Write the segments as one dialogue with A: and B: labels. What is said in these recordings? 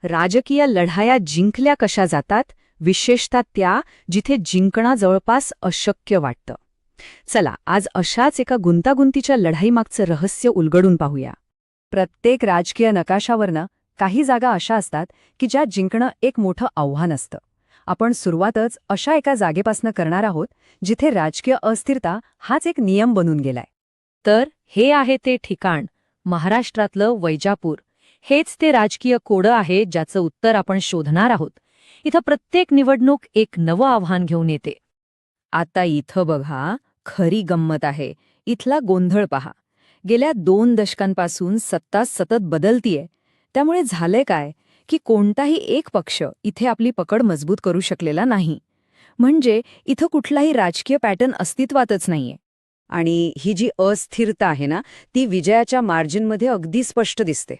A: राजकीय लढाया जिंकल्या कशा जातात, विशेषतः त्या जिथे जिंकणं जवळपास अशक्य वाटतं. चला आज अशाच एका गुंतागुंतीच्या लढाईमागचं रहस्य उलगडून पाहूया. प्रत्येक राजकीय नकाशावरनं काही जागा अशा असतात की ज्या जिंकणं एक मोठं आव्हान असतं. आपण सुरुवातच अशा एका जागेपासून करणार आहोत जिथे राजकीय अस्थिरता हाच एक नियम बनून गेलाय. तर हे आहे ते ठिकाण, महाराष्ट्रातलं वैजापूर. हेच ते राजकीय कोडं आहे ज्याचं उत्तर आपण शोधणार आहोत. इथं प्रत्येक निवडणूक एक नवं आव्हान घेऊन येते. आता इथं बघा, खरी गंमत आहे. इथला गोंधळ पहा. गेल्या 2 दशकांपासून सत्ता सतत बदलतीये. त्यामुळे झालंय काय की कोणताही एक पक्ष इथे आपली पकड मजबूत करू शकलेला नाही. म्हणजे इथं कुठलाही राजकीय पॅटर्न अस्तित्वातच नाहीये. आणि ही जी अस्थिरता आहे ना, ती विजयाच्या मार्जिनमध्ये अगदी स्पष्ट दिसते.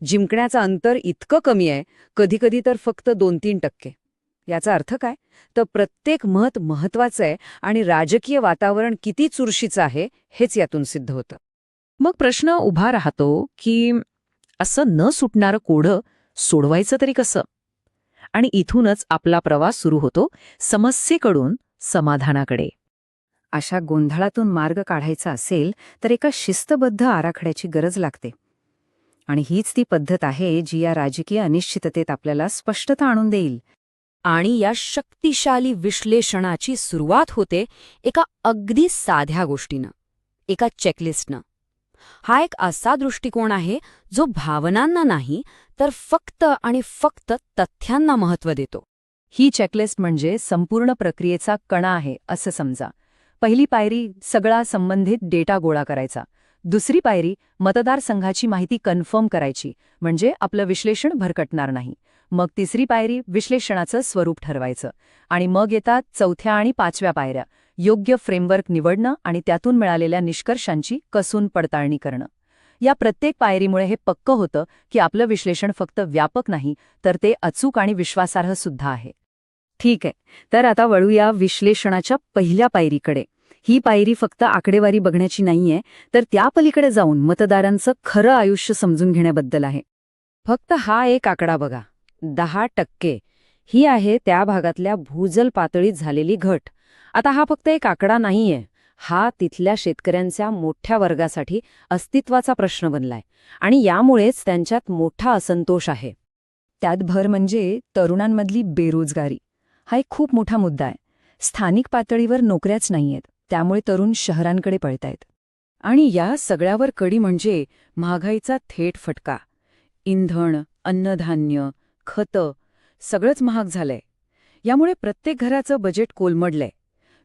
A: जिंकण्याचं अंतर इतकं कमी आहे, कधीकधी तर फक्त 2-3%. याचा अर्थ काय? तर प्रत्येक मत महत्वाचं आहे आणि राजकीय वातावरण किती चुरशीचं आहे हेच यातून सिद्ध होतं. मग प्रश्न उभा राहतो की असं न सुटणारं कोडं सोडवायचं तरी कसं? आणि इथूनच आपला प्रवास सुरू होतो समस्येकडून समाधानाकडे. अशा गोंधळातून मार्ग काढायचा असेल तर एका शिस्तबद्ध आराखड्याची गरज लागते. आणि हीच ती पद्धत आहे जी या राजकीय अनिश्चिततेत आपल्याला स्पष्टता आणून देईल. आणि या शक्तिशाली विश्लेषणाची सुरुवात होते एका अगदी साध्या गोष्टीनं, एका चेकलिस्टनं. हा एक असा दृष्टिकोन आहे जो भावनांना नाही तर फक्त आणि फक्त तथ्यांना महत्त्व देतो. ही चेकलिस्ट म्हणजे संपूर्ण प्रक्रियेचा कणा आहे असं समजा. पहिली पायरी सगळा संबंधित डेटा गोळा करायचा. दुसरी पायरी मतदारसंघाची माहिती कन्फर्म करायची, म्हणजे आपलं विश्लेषण भरकटणार नाही. मग तिसरी पायरी विश्लेषणाचं स्वरूप ठरवायचं. आणि मग येतात 4थ्या आणि 5व्या पायऱ्या, योग्य फ्रेमवर्क निवडणं आणि त्यातून मिळालेल्या निष्कर्षांची कसून पडताळणी करणं. या प्रत्येक पायरीमुळे हे पक्क होतं की आपलं विश्लेषण फक्त व्यापक नाही तर ते अचूक आणि विश्वासार्ह सुद्धा आहे. ठीक आहे, तर आता वळूया विश्लेषणाच्या पहिल्या पायरीकडे. ही पायरी फक्त आकडेवारी बघण्याची नाहीये, तर त्या पलीकडे जाऊन मतदारांचं खरं आयुष्य समजून घेण्याबद्दल आहे. फक्त हा एक आकडा बघा, 10%. ही आहे त्या भागातल्या भूजल पातळीत झालेली घट. आता हा फक्त एक आकडा नाहीये, हा तिथल्या शेतकऱ्यांच्या मोठ्या वर्गासाठी अस्तित्वाचा प्रश्न बनलाय. आणि यामुळेच त्यांच्यात मोठा असंतोष आहे. त्यात भर म्हणजे तरुणांमधली बेरोजगारी. हा एक खूप मोठा मुद्दा आहे. स्थानिक पातळीवर नोकऱ्याच नाहीयेत, त्यामुळे तरुण शहरांकडे पळतायत. आणि या सगळ्यावर कडी म्हणजे महागाईचा थेट फटका. इंधन, अन्नधान्य, खतं सगळंच महाग झालंय. यामुळे प्रत्येक घराचं बजेट कोलमडलंय.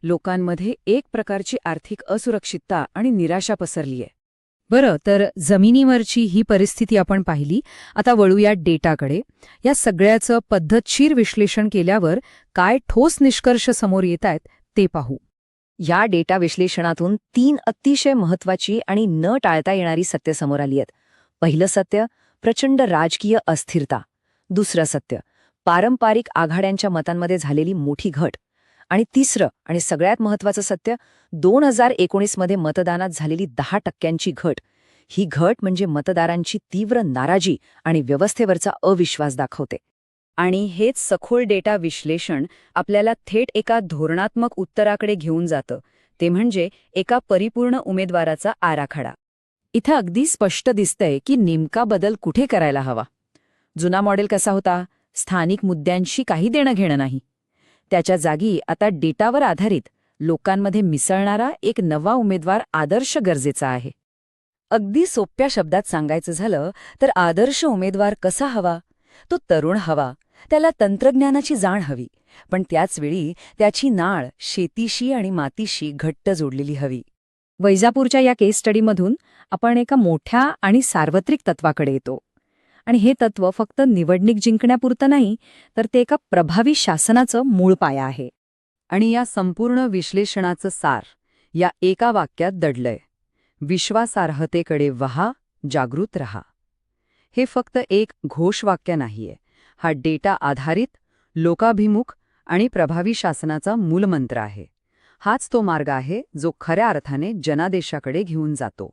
A: लोकांमध्ये एक प्रकारची आर्थिक असुरक्षितता आणि निराशा पसरलीय. बरं, तर जमिनीवरची ही परिस्थिती आपण पाहिली. आता वळूया डेटाकडे. या सगळ्याचं पद्धतशीर विश्लेषण केल्यावर काय ठोस निष्कर्ष समोर येतायत ते पाहू. या डेटा विश्लेषणातून 3 अतिशय महत्वाची आणि न टाळता येणारी सत्य समोर आली आहेत. पहिलं सत्य, प्रचंड राजकीय अस्थिरता. दुसरं सत्य, पारंपरिक आघाड्यांच्या मतांमध्ये झालेली मोठी घट. आणि तिसरं आणि सगळ्यात महत्वाचं सत्य, 2019 मध्ये मतदानात झालेली 10%ची घट. ही घट म्हणजे मतदारांची तीव्र नाराजी आणि व्यवस्थेवरचा अविश्वास दाखवते. आणि हेच सखोल डेटा विश्लेषण आपल्याला थेट एका धोरणात्मक उत्तराकडे घेऊन जातं, ते म्हणजे एका परिपूर्ण उमेदवाराचा आराखडा. इथं अगदी स्पष्ट दिसतंय की नेमका बदल कुठे करायला हवा. जुना मॉडेल कसा होता? स्थानिक मुद्द्यांशी काही देणं घेणं नाही. त्याच्या जागी आता डेटावर आधारित लोकांमध्ये मिसळणारा एक नवा उमेदवार आदर्श गरजेचा आहे. अगदी सोप्या शब्दात सांगायचं झालं तर आदर्श उमेदवार कसा हवा? तो तरुण हवा, त्याला तंत्रज्ञानाची जाण हवी, पण त्याचवेळी त्याची नाळ शेतीशी आणि मातीशी घट्ट जोडलेली हवी. वैजापूरच्या या केस स्टडीमधून आपण एका मोठ्या आणि सार्वत्रिक तत्वाकडे येतो. आणि हे तत्व फक्त निवडणूक जिंकण्यापुरतं नाही, तर ते एका प्रभावी शासनाचं मूळ पाया आहे. आणि या संपूर्ण विश्लेषणाचं सार या एका वाक्यात दडलंय: विश्वासार्हतेकडे वहा, जागृत रहा. हे फक्त एक घोषवाक्य नाहीये, हा डेटा आधारित, लोकाभिमुख आणि प्रभावी शासनाचा मूलमंत्र आहे. हाच तो मार्ग आहे जो खऱ्या अर्थाने जनादेशाकडे घेऊन जातो.